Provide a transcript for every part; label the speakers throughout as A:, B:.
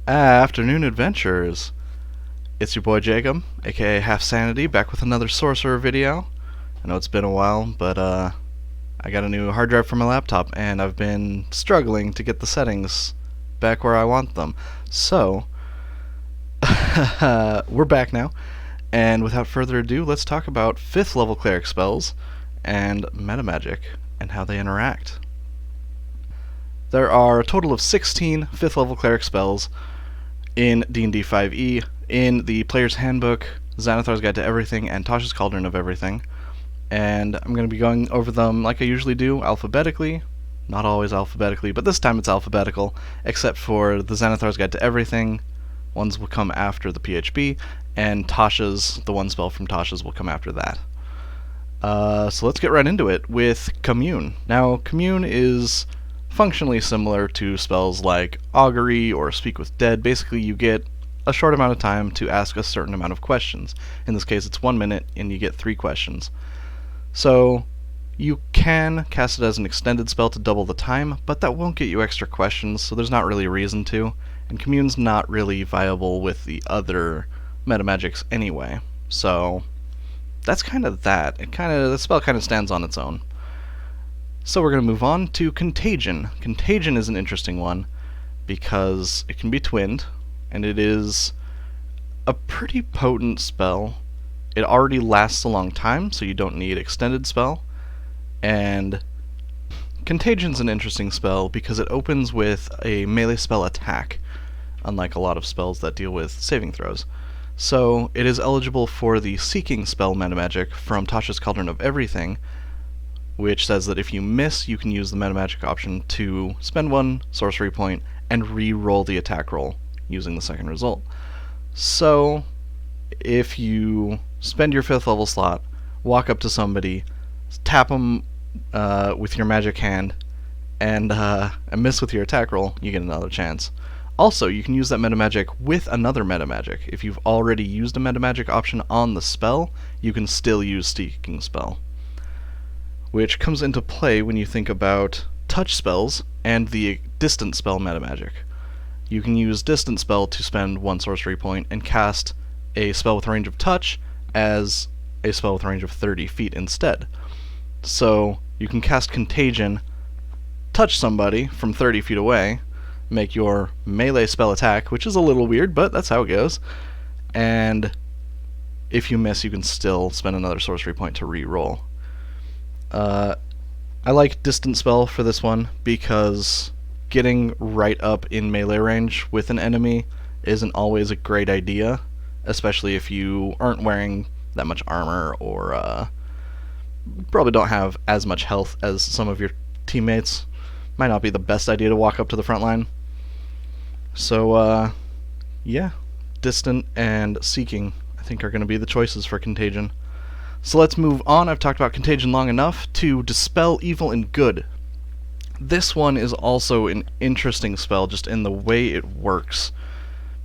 A: Afternoon Adventures. It's your boy Jacob, aka Half Sanity, back with another Sorcerer video. I know it's been a while, but I got a new hard drive for my laptop, and I've been struggling to get the settings back where I want them. So, we're back now, and without further ado, let's talk about 5th level Cleric spells and Metamagic and how they interact. There are a total of 16 5th level Cleric spells in D&D 5e, in the Player's Handbook, Xanathar's Guide to Everything, and Tasha's Cauldron of Everything. And I'm going to be going over them like I usually do, alphabetically. Not always alphabetically, but this time it's alphabetical, except for the Xanathar's Guide to Everything. Ones will come after the PHB, and Tasha's, the one spell from Tasha's, will come after that. So let's get right into it with Commune. Now, Commune is functionally similar to spells like Augury or Speak with Dead. Basically, you get a short amount of time to ask a certain amount of questions. In this case, it's 1 minute, and you get 3 questions. So, you can cast it as an extended spell to double the time, but that won't get you extra questions, so there's not really a reason to. And Commune's not really viable with the other Metamagics anyway. So, that's kind of that. The spell kind of stands on its own. So we're going to move on to Contagion. Contagion is an interesting one because it can be twinned, and it is a pretty potent spell. It already lasts a long time, so you don't need extended spell. And Contagion's an interesting spell because it opens with a melee spell attack, unlike a lot of spells that deal with saving throws. So it is eligible for the Seeking spell Metamagic from Tasha's Cauldron of Everything, which says that if you miss, you can use the Metamagic option to spend 1 sorcery point and re-roll the attack roll using the second result. So, if you spend your 5th level slot, walk up to somebody, tap them with your magic hand, and miss with your attack roll, you get another chance. Also, you can use that Metamagic with another Metamagic. If you've already used a Metamagic option on the spell, you can still use Seeking spell, which comes into play when you think about touch spells and the distant spell Metamagic. You can use distant spell to spend 1 sorcery point and cast a spell with a range of touch as a spell with a range of 30 feet instead. So you can cast Contagion, touch somebody from 30 feet away, make your melee spell attack, which is a little weird, but that's how it goes, and if you miss, you can still spend another sorcery point to re-roll. I like distant spell for this one because getting right up in melee range with an enemy isn't always a great idea, especially if you aren't wearing that much armor or probably don't have as much health as some of your teammates. Might not be the best idea to walk up to the front line. So, yeah, distant and Seeking I think are going to be the choices for Contagion. So let's move on. I've talked about Contagion long enough to Dispel Evil and Good. This one is also an interesting spell just in the way it works,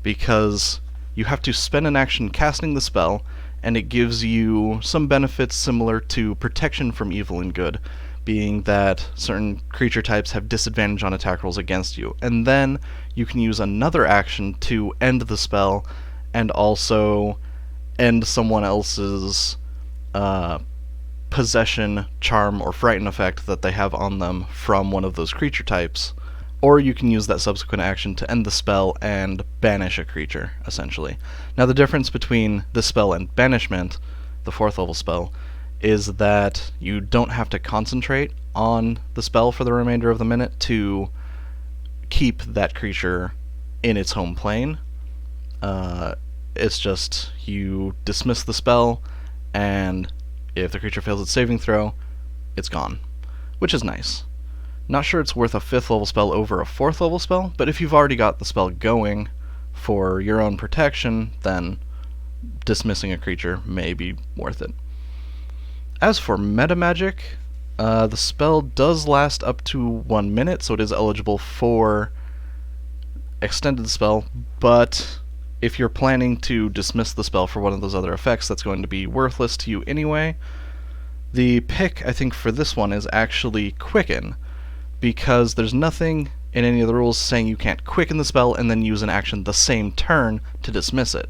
A: because you have to spend an action casting the spell, and it gives you some benefits similar to Protection from Evil and Good, being that certain creature types have disadvantage on attack rolls against you. And then you can use another action to end the spell and also end someone else's possession, charm, or frighten effect that they have on them from one of those creature types. Or you can use that subsequent action to end the spell and banish a creature, essentially. Now the difference between this spell and banishment, the 4th level spell, is that you don't have to concentrate on the spell for the remainder of the minute to keep that creature in its home plane. It's just you dismiss the spell, and if the creature fails its saving throw, it's gone, which is nice. Not sure it's worth a 5th level spell over a 4th level spell, but if you've already got the spell going for your own protection, then dismissing a creature may be worth it. As for Metamagic, the spell does last up to 1 minute, so it is eligible for extended spell, but if you're planning to dismiss the spell for one of those other effects, that's going to be worthless to you anyway. The pick, I think, for this one is actually Quicken, because there's nothing in any of the rules saying you can't quicken the spell and then use an action the same turn to dismiss it.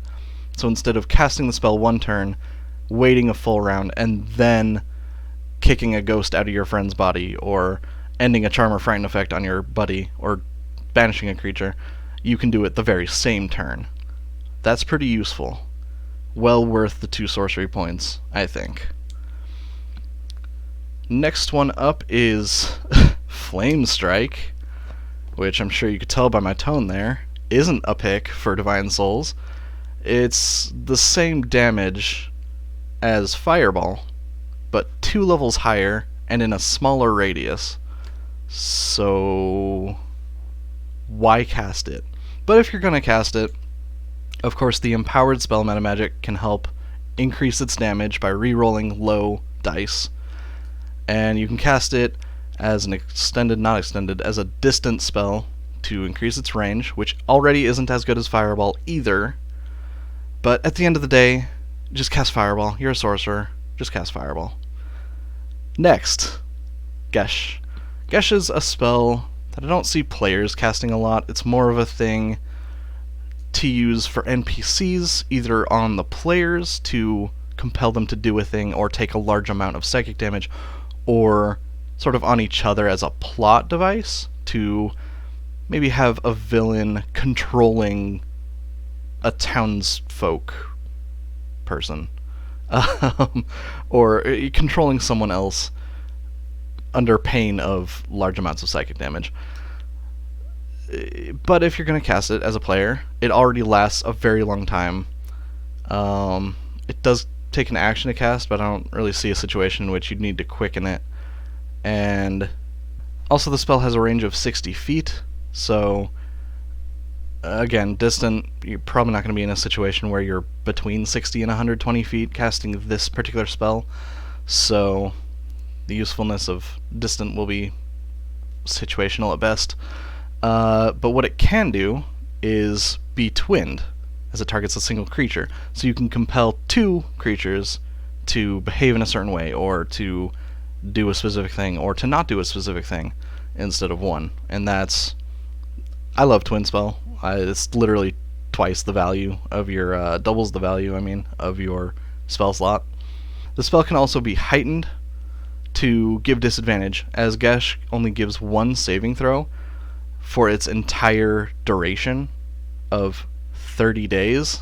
A: So instead of casting the spell one turn, waiting a full round, and then kicking a ghost out of your friend's body, or ending a charm or frighten effect on your buddy, or banishing a creature, you can do it the very same turn. That's pretty useful. Well worth the 2 sorcery points, I think. Next one up is Flame Strike, which I'm sure you could tell by my tone there, isn't a pick for Divine Souls. It's the same damage as Fireball, but 2 levels higher and in a smaller radius. So why cast it? But if you're going to cast it, of course the empowered spell Metamagic can help increase its damage by re-rolling low dice. And you can cast it as an as a distant spell to increase its range, which already isn't as good as Fireball either. But at the end of the day, just cast Fireball. You're a sorcerer. Just cast Fireball. Next, Gesh. Gesh is a spell that I don't see players casting a lot. It's more of a thing to use for NPCs, either on the players to compel them to do a thing or take a large amount of psychic damage, or sort of on each other as a plot device to maybe have a villain controlling a townsfolk person, or controlling someone else under pain of large amounts of psychic damage. But if you're going to cast it as a player, it already lasts a very long time. It does take an action to cast, but I don't really see a situation in which you'd need to quicken it. And also the spell has a range of 60 feet, so again, distant, you're probably not going to be in a situation where you're between 60 and 120 feet casting this particular spell, so the usefulness of distant will be situational at best. But what it can do is be twinned, as it targets a single creature. So you can compel 2 creatures to behave in a certain way, or to do a specific thing, or to not do a specific thing, instead of 1. And that's... I love Twin Spell. It's literally twice the value of your... doubles the value, of your spell slot. The spell can also be heightened to give disadvantage, as Gesh only gives 1 saving throw for its entire duration of 30 days.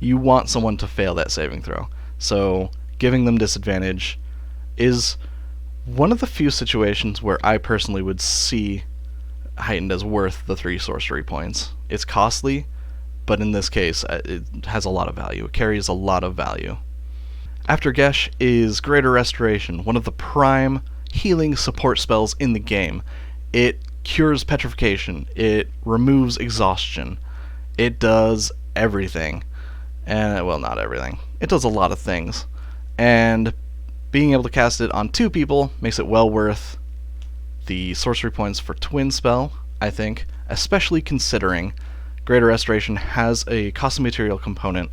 A: You want someone to fail that saving throw. So giving them disadvantage is one of the few situations where I personally would see heightened as worth the 3 sorcery points. It's costly, but in this case it has a lot of value. It carries a lot of value. After Gesh is Greater Restoration, one of the prime healing support spells in the game. It cures petrification, it removes exhaustion, it does everything. And, well, not everything. It does a lot of things. And being able to cast it on 2 people makes it well worth the sorcery points for Twin Spell, I think, especially considering Greater Restoration has a cost of material component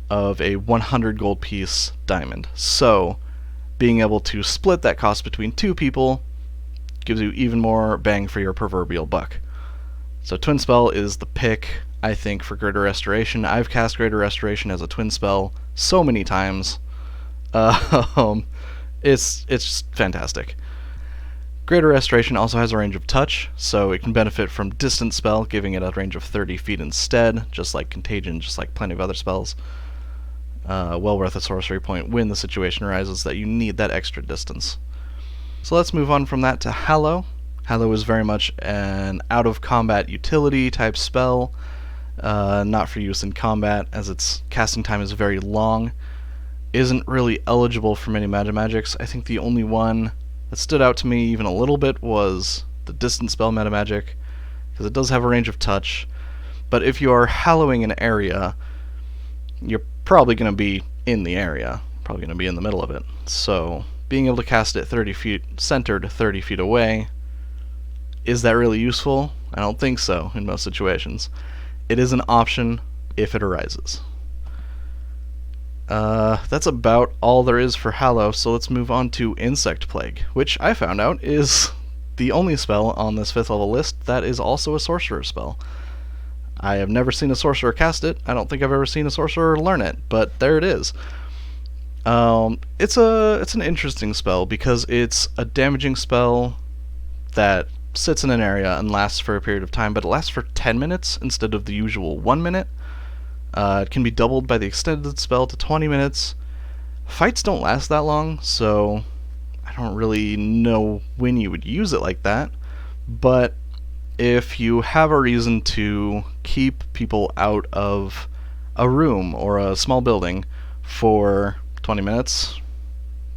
A: of a 100 gold piece diamond. So, being able to split that cost between 2 people gives you even more bang for your proverbial buck. So Twin Spell is the pick, I think, for Greater Restoration. I've cast Greater Restoration as a Twin Spell so many times. It's just fantastic. Greater Restoration also has a range of touch, so it can benefit from Distant Spell, giving it a range of 30 feet instead, just like Contagion, just like plenty of other spells. Well worth a sorcery point when the situation arises that you need that extra distance. So let's move on from that to Hallow. Hallow is very much an out-of-combat utility type spell, not for use in combat, as its casting time is very long. Isn't really eligible for many Metamagics. I think the only one that stood out to me even a little bit was the Distant Spell Metamagic, because it does have a range of touch, but if you are hallowing an area, you're probably going to be in the area, probably going to be in the middle of it. So being able to cast it 30 feet, centered 30 feet away, is that really useful? I don't think so in most situations. It is an option if it arises. That's about all there is for Hallow, so let's move on to Insect Plague, which I found out is the only spell on this 5th level list that is also a sorcerer spell. I have never seen a sorcerer cast it. I don't think I've ever seen a sorcerer learn it, but there it is. It's an interesting spell because it's a damaging spell that sits in an area and lasts for a period of time, but it lasts for 10 minutes instead of the usual 1 minute. It can be doubled by the extended spell to 20 minutes. Fights don't last that long, so I don't really know when you would use it like that, but if you have a reason to keep people out of a room or a small building for 20 minutes,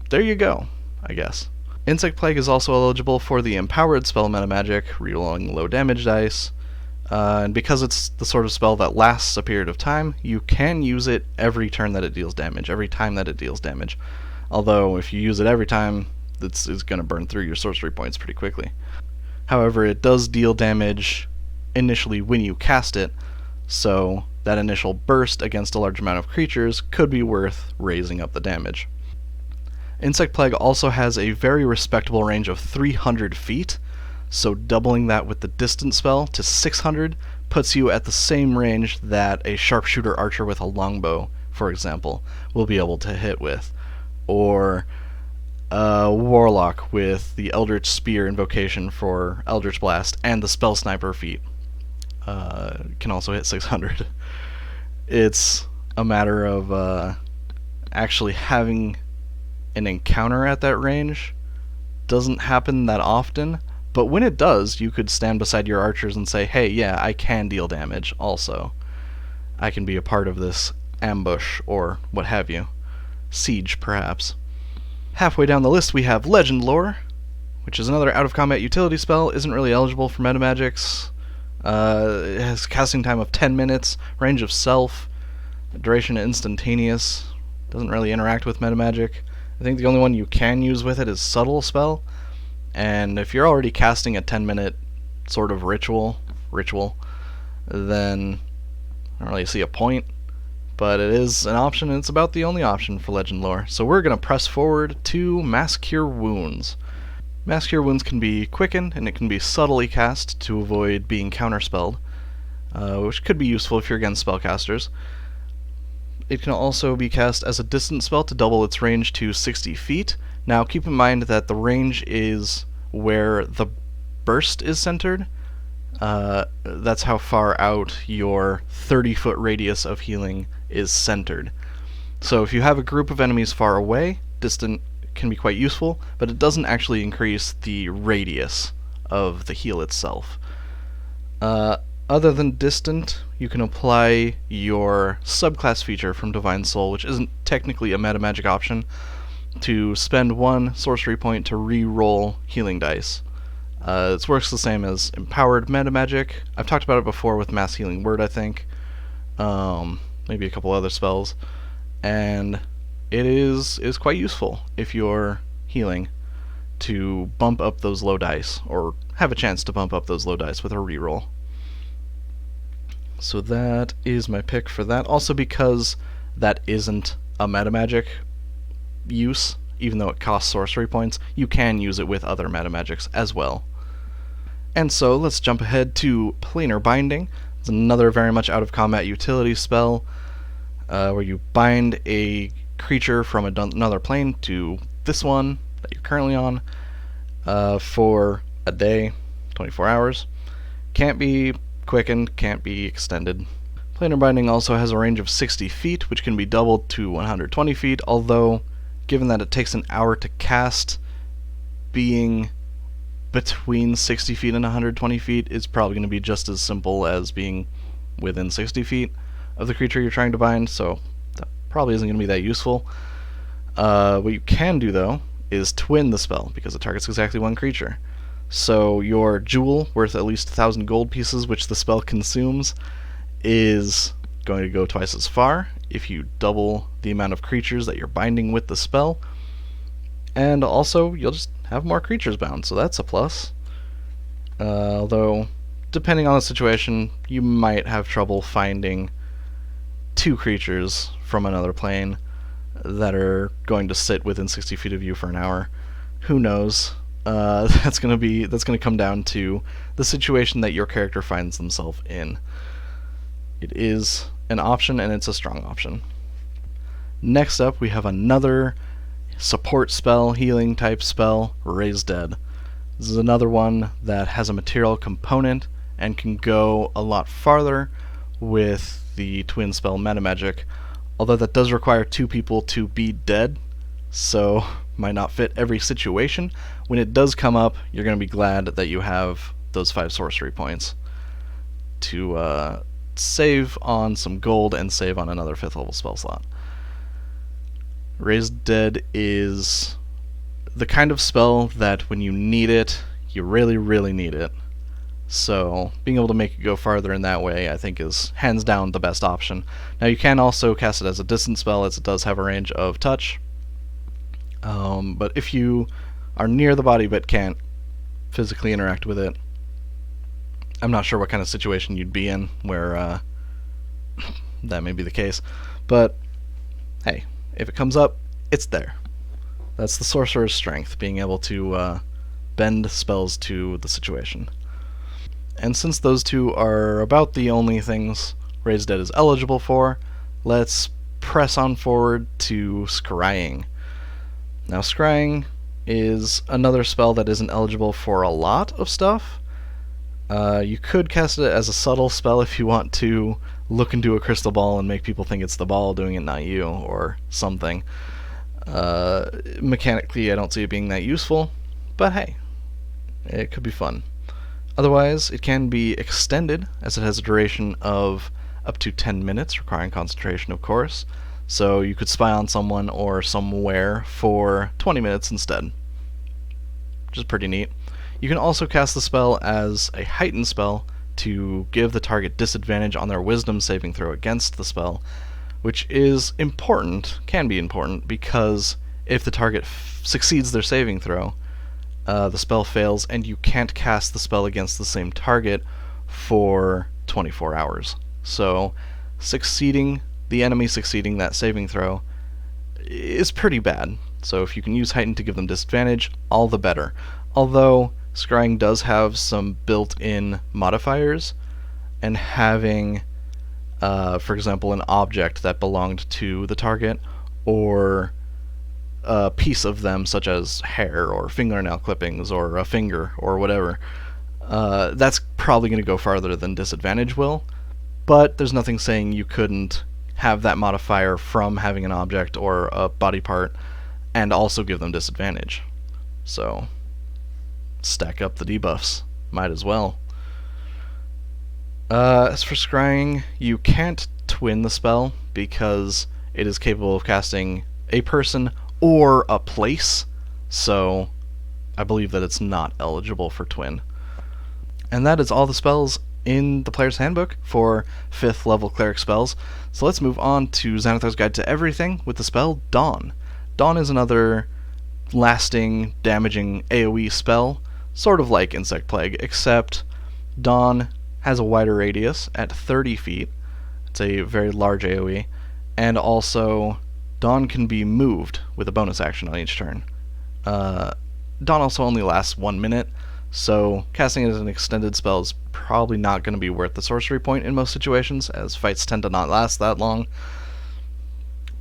A: there you go, I guess. Insect Plague is also eligible for the Empowered spell Metamagic, rerolling low damage dice, and because it's the sort of spell that lasts a period of time, you can use it every turn that it deals damage, every time that it deals damage. Although, if you use it every time, it's going to burn through your sorcery points pretty quickly. However, it does deal damage initially when you cast it, so that initial burst against a large amount of creatures could be worth raising up the damage. Insect Plague also has a very respectable range of 300 feet, so doubling that with the distance spell to 600 puts you at the same range that a sharpshooter archer with a longbow, for example, will be able to hit with, or a warlock with the Eldritch Spear invocation for Eldritch Blast and the Spell Sniper feat can also hit 600. It's a matter of actually having an encounter at that range. Doesn't happen that often, but when it does, you could stand beside your archers and say, hey, yeah, I can deal damage also. I can be a part of this ambush, or what have you. Siege, perhaps. Halfway down the list we have Legend Lore, which is another out-of-combat utility spell. Isn't really eligible for Metamagics. It has casting time of 10 minutes, range of self, duration instantaneous. Doesn't really interact with Metamagic. I think the only one you can use with it is Subtle Spell, and if you're already casting a 10-minute sort of ritual, then I don't really see a point. But it is an option, and it's about the only option for Legend Lore. So we're going to press forward to Mass Cure Wounds. Mass Cure Wounds can be quickened, and it can be subtly cast to avoid being counterspelled, which could be useful if you're against spellcasters. It can also be cast as a distance spell to double its range to 60 feet. Now keep in mind that the range is where the burst is centered. That's how far out your 30-foot radius of healing is centered. So if you have a group of enemies far away, distant can be quite useful, but it doesn't actually increase the radius of the heal itself. Other than distant, you can apply your subclass feature from Divine Soul, which isn't technically a metamagic option, to spend 1 sorcery point to re-roll healing dice. It works the same as Empowered Metamagic. I've talked about it before with Mass Healing Word, I think. Maybe a couple other spells. And it is quite useful if you're healing to bump up those low dice, or have a chance to bump up those low dice with a reroll. So that is my pick for that. Also because that isn't a metamagic use, even though it costs sorcery points, you can use it with other metamagics as well. And so let's jump ahead to Planar Binding. It's another very much out-of-combat utility spell where you bind a creature from another plane to this one that you're currently on for a day, 24 hours. Can't be quickened, can't be extended. Planar Binding also has a range of 60 feet, which can be doubled to 120 feet, although given that it takes an hour to cast, being between 60 feet and 120 feet is probably going to be just as simple as being within 60 feet of the creature you're trying to bind, so that probably isn't going to be that useful. What you can do, though, is twin the spell, because it targets exactly one creature. So your jewel, worth at least 1,000 gold pieces, which the spell consumes, is going to go twice as far if you double the amount of creatures that you're binding with the spell. And also, you'll just have more creatures bound, so that's a plus. Although, depending on the situation, you might have trouble finding 2 creatures from another plane that are going to sit within 60 feet of you for an hour. Who knows? that's gonna come down to the situation that your character finds themselves in. It is an option, and it's a strong option. Next up, we have another support spell, healing type spell, Raise Dead. This is another one that has a material component and can go a lot farther with the twin spell Metamagic, although that does require 2 people to be dead, so might not fit every situation. When it does come up, you're going to be glad that you have those 5 sorcery points to save on some gold and save on another 5th level spell slot. Raise Dead is the kind of spell that when you need it, you really, really need it. So being able to make it go farther in that way, I think, is hands down the best option. Now you can also cast it as a distance spell, as it does have a range of touch. But if you are near the body but can't physically interact with it, I'm not sure what kind of situation you'd be in where that may be the case. But hey, if it comes up, it's there. That's the sorcerer's strength, being able to bend spells to the situation. And since those two are about the only things Raise Dead is eligible for, let's press on forward to Scrying. Now, Scrying is another spell that isn't eligible for a lot of stuff. You could cast it as a subtle spell if you want to look into a crystal ball and make people think it's the ball doing it, not you, or something. Mechanically, I don't see it being that useful, but hey, it could be fun. Otherwise, it can be extended, as it has a duration of up to 10 minutes, requiring concentration, of course. So you could spy on someone or somewhere for 20 minutes instead, which is pretty neat. You can also cast the spell as a heightened spell to give the target disadvantage on their wisdom saving throw against the spell, which is important, can be important, because if the target succeeds their saving throw, the spell fails and you can't cast the spell against the same target for 24 hours. So the enemy succeeding that saving throw is pretty bad. So if you can use Heighten to give them disadvantage, all the better. Although Scrying does have some built-in modifiers, and having, for example, an object that belonged to the target, or a piece of them, such as hair or fingernail clippings or a finger or whatever, that's probably going to go farther than disadvantage will, but there's nothing saying you couldn't have that modifier from having an object or a body part and also give them disadvantage. So stack up the debuffs, might as well. As for Scrying, you can't twin the spell because it is capable of casting a person or a place, so I believe that it's not eligible for twin. And that is all the spells in the player's handbook for 5th level cleric spells. So let's move on to Xanathar's Guide to Everything with the spell Dawn. Dawn is another lasting, damaging AoE spell, sort of like Insect Plague, except Dawn has a wider radius at 30 feet. It's a very large AoE, and also Dawn can be moved with a bonus action on each turn. Dawn also only lasts 1 minute, so casting it as an extended spell is probably not going to be worth the sorcery point in most situations, as fights tend to not last that long.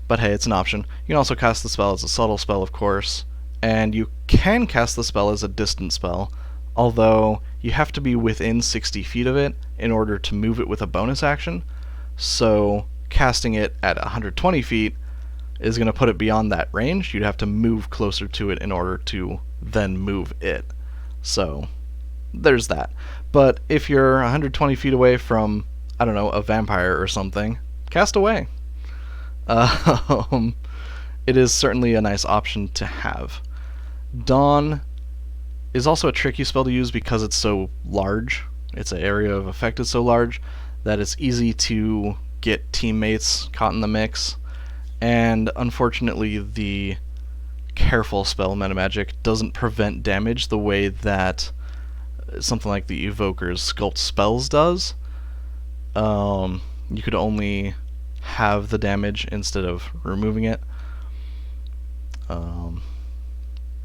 A: But hey, it's an option. You can also cast the spell as a subtle spell, of course, and you can cast the spell as a distant spell, although you have to be within 60 feet of it in order to move it with a bonus action, so casting it at 120 feet is going to put it beyond that range. You'd have to move closer to it in order to then move it. So there's that. But if you're 120 feet away from, I don't know, a vampire or something, cast away. It is certainly a nice option to have. Dawn is also a tricky spell to use because it's so large. Its area of effect is so large that it's easy to get teammates caught in the mix. And unfortunately, the careful spell Metamagic doesn't prevent damage the way that something like the Evoker's Sculpt Spells does. You could only have the damage instead of removing it.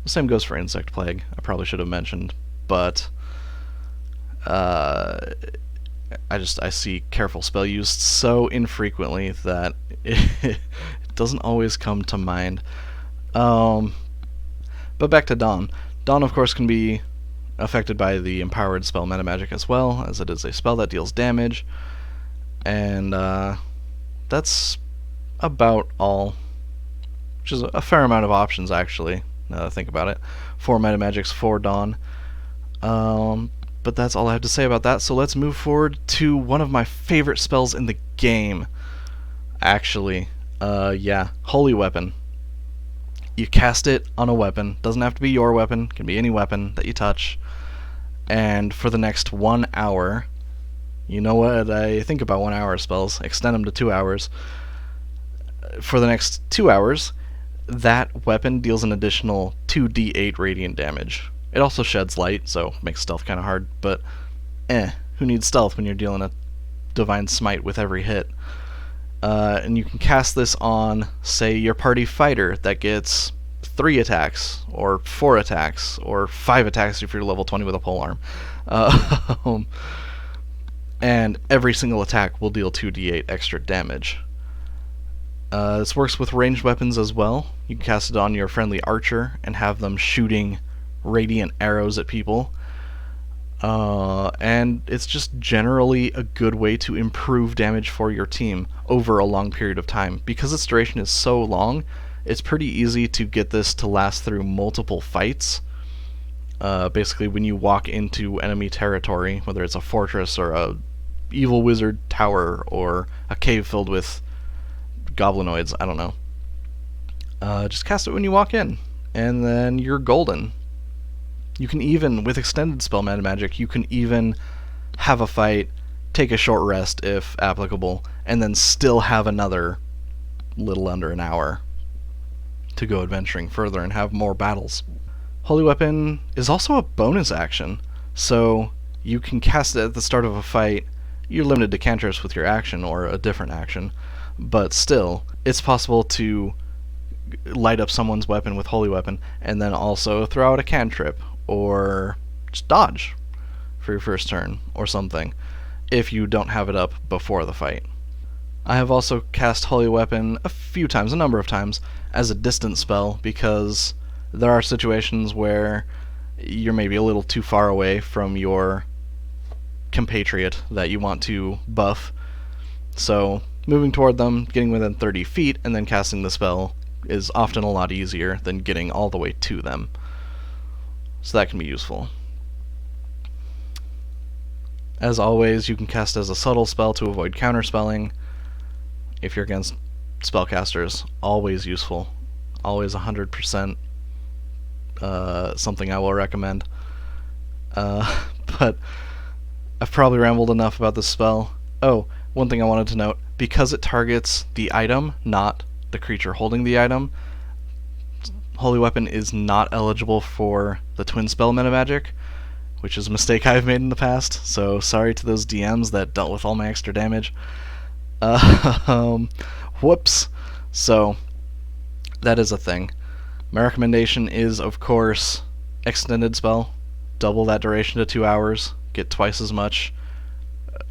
A: The same goes for Insect Plague, I probably should have mentioned, but I see careful spell used so infrequently that it doesn't always come to mind. But back to Dawn. Dawn, of course, can be affected by the empowered spell Metamagic as well, as it is a spell that deals damage, and that's about all, which is a fair amount of options, actually, now that I think about it, for Metamagics for Dawn. But that's all I have to say about that, so let's move forward to one of my favorite spells in the game, actually. Yeah, Holy Weapon. You cast it on a weapon, doesn't have to be your weapon, can be any weapon that you touch, and for the next 1 hour, you know what I think about 1 hour spells, extend them to 2 hours. For the next 2 hours, that weapon deals an additional 2d8 radiant damage. It also sheds light, so makes stealth kind of hard, but who needs stealth when you're dealing a Divine Smite with every hit? And you can cast this on, say, your party fighter that gets 3 attacks, or 4 attacks, or 5 attacks if you're level 20 with a polearm. And every single attack will deal 2d8 extra damage. This works with ranged weapons as well. You can cast it on your friendly archer and have them shooting radiant arrows at people. And it's just generally a good way to improve damage for your team over a long period of time. Because its duration is so long, it's pretty easy to get this to last through multiple fights. Basically, when you walk into enemy territory, whether it's a fortress or a evil wizard tower or a cave filled with goblinoids, I don't know. Just cast it when you walk in, and then you're golden. You can even, with extended spell Metamagic, you can even have a fight, take a short rest if applicable, and then still have another little under an hour to go adventuring further and have more battles. Holy Weapon is also a bonus action, so you can cast it at the start of a fight. You're limited to cantrips with your action or a different action, but still, it's possible to light up someone's weapon with Holy Weapon and then also throw out a cantrip or just dodge for your first turn or something if you don't have it up before the fight. I have also cast Holy Weapon a number of times, as a distance spell because there are situations where you're maybe a little too far away from your compatriot that you want to buff, so moving toward them, getting within 30 feet, and then casting the spell is often a lot easier than getting all the way to them. So that can be useful. As always, you can cast as a subtle spell to avoid counterspelling. If you're against spellcasters, always useful. Always 100% something I will recommend. But I've probably rambled enough about this spell. Oh, one thing I wanted to note, because it targets the item, not the creature holding the item, Holy Weapon is not eligible for the twin spell Metamagic, which is a mistake I've made in the past, so sorry to those DMs that dealt with all my extra damage. Whoops. So, that is a thing. My recommendation is, of course, extended spell. Double that duration to 2 hours. Get twice as much.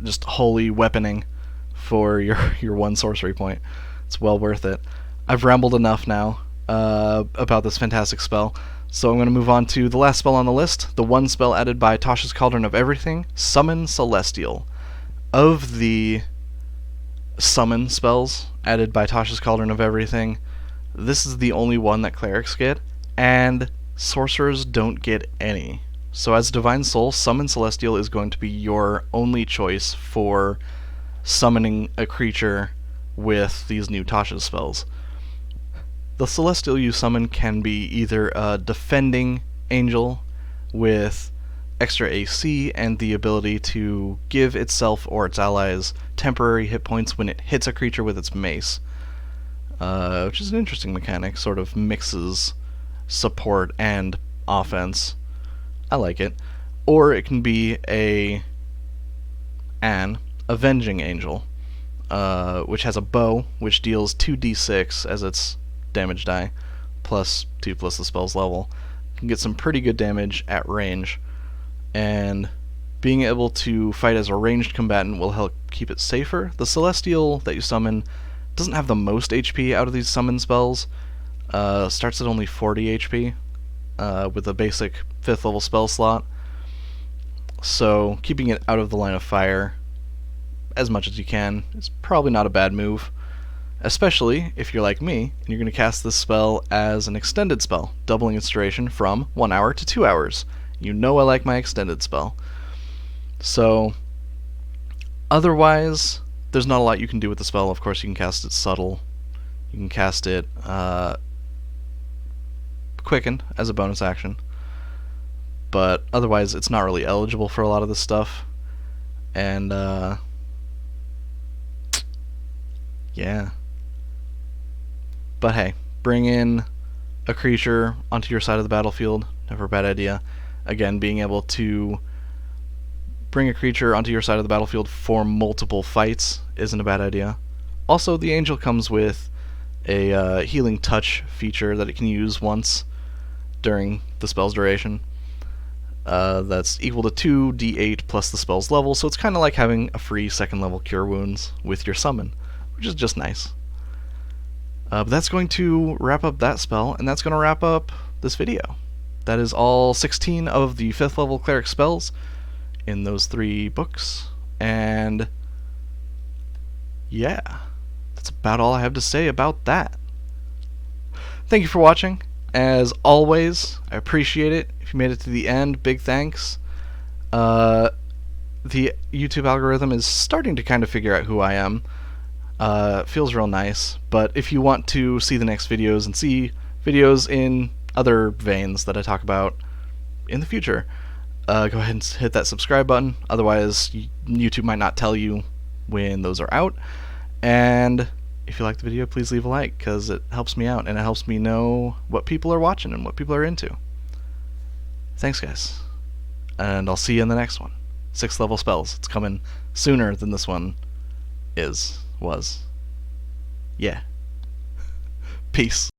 A: Just holy weaponing for your 1 sorcery point. It's well worth it. I've rambled enough now about this fantastic spell, so I'm going to move on to the last spell on the list, the one spell added by Tasha's Cauldron of Everything, Summon Celestial. Of the summon spells added by Tasha's Cauldron of Everything, this is the only one that clerics get, and sorcerers don't get any. So as Divine Soul, Summon Celestial is going to be your only choice for summoning a creature with these new Tasha spells. The Celestial you summon can be either a defending angel with extra AC and the ability to give itself or its allies temporary hit points when it hits a creature with its mace, which is an interesting mechanic, sort of mixes support and offense. I like it. Or it can be an Avenging Angel, which has a bow, which deals 2d6 as its damage die, plus 2 plus the spell's level, can get some pretty good damage at range, and being able to fight as a ranged combatant will help keep it safer. The Celestial that you summon doesn't have the most HP out of these summon spells. Starts at only 40 HP with a basic 5th level spell slot. So keeping it out of the line of fire as much as you can is probably not a bad move, especially if you're like me and you're going to cast this spell as an extended spell, doubling its duration from 1 hour to 2 hours. You know I like my extended spell. So otherwise, there's not a lot you can do with the spell. Of course, you can cast it subtle. You can cast it quicken as a bonus action. But otherwise, it's not really eligible for a lot of this stuff. And yeah. But hey, bring in a creature onto your side of the battlefield, never a bad idea. Again, being able to bring a creature onto your side of the battlefield for multiple fights isn't a bad idea. Also, the Angel comes with a healing touch feature that it can use once during the spell's duration. That's equal to 2d8 plus the spell's level, so it's kind of like having a free 2nd level Cure Wounds with your summon, which is just nice. But that's going to wrap up that spell, and that's going to wrap up this video. That is all 16 of the 5th level Cleric spells in those 3 books, and yeah, that's about all I have to say about that. Thank you for watching. As always, I appreciate it. If you made it to the end, big thanks. The YouTube algorithm is starting to kind of figure out who I am. Feels real nice, but if you want to see the next videos and see videos in other veins that I talk about in the future, go ahead and hit that subscribe button. Otherwise, YouTube might not tell you when those are out. And if you like the video, please leave a like, because it helps me out and it helps me know what people are watching and what people are into. Thanks, guys. And I'll see you in the next one. 6th level spells. It's coming sooner than this one was. Yeah. Peace.